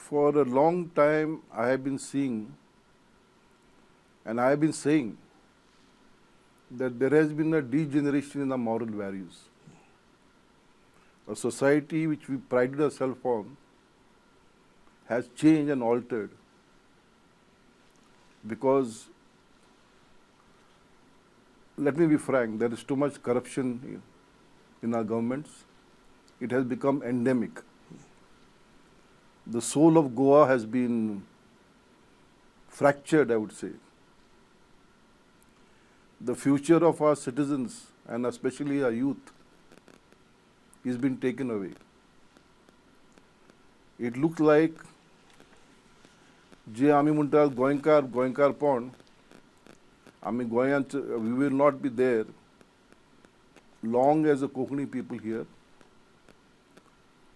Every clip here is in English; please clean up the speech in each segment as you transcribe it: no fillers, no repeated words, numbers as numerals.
For a long time, I have been seeing and I have been saying that there has been a degeneration in the moral values. A society which we prided ourselves on has changed and altered because, let me be frank, there is too much corruption in our governments. It has become endemic. The soul of Goa has been fractured, I would say. The future of our citizens and especially our youth is being taken away. It looks like जे आमी म्हणटात गोंयकारपण आमी गोंयांत we will not be there long as a Konkani people here.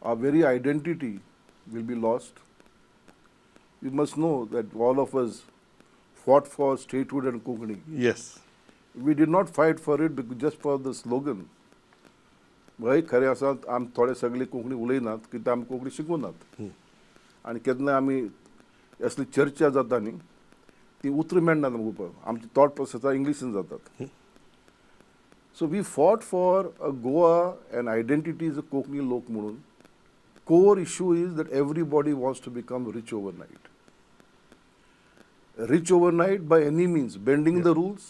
Our very identity will be lost. You must know that all of us fought for statehood and Konkani. Yes. We did not fight for it because just for the slogan. भाई खरें आसा आमी थोडे सगळे कोंकणी उलयनात कित्याक आमी कोंकणी शिकूनात आनी केन्ना आमी असली चर्चा जाता न्ही ती उतरां मेळनात आमकां आमची थॉट प्रोसेसां इंग्लिशीन जातात. So we fought for a Goan identity is a Konkani लोक म्हणून. Core issue is that everybody wants to become rich overnight. Rich overnight by any means, bending the rules,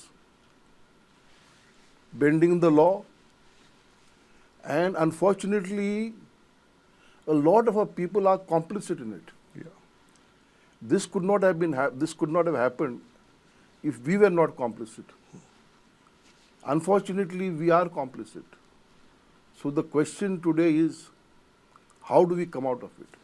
bending the law, and unfortunately, a lot of our people are complicit in it. Yeah. This could not have been. This could not have happened if we were not complicit. Unfortunately, we are complicit. So the question today is, how do we come out of it?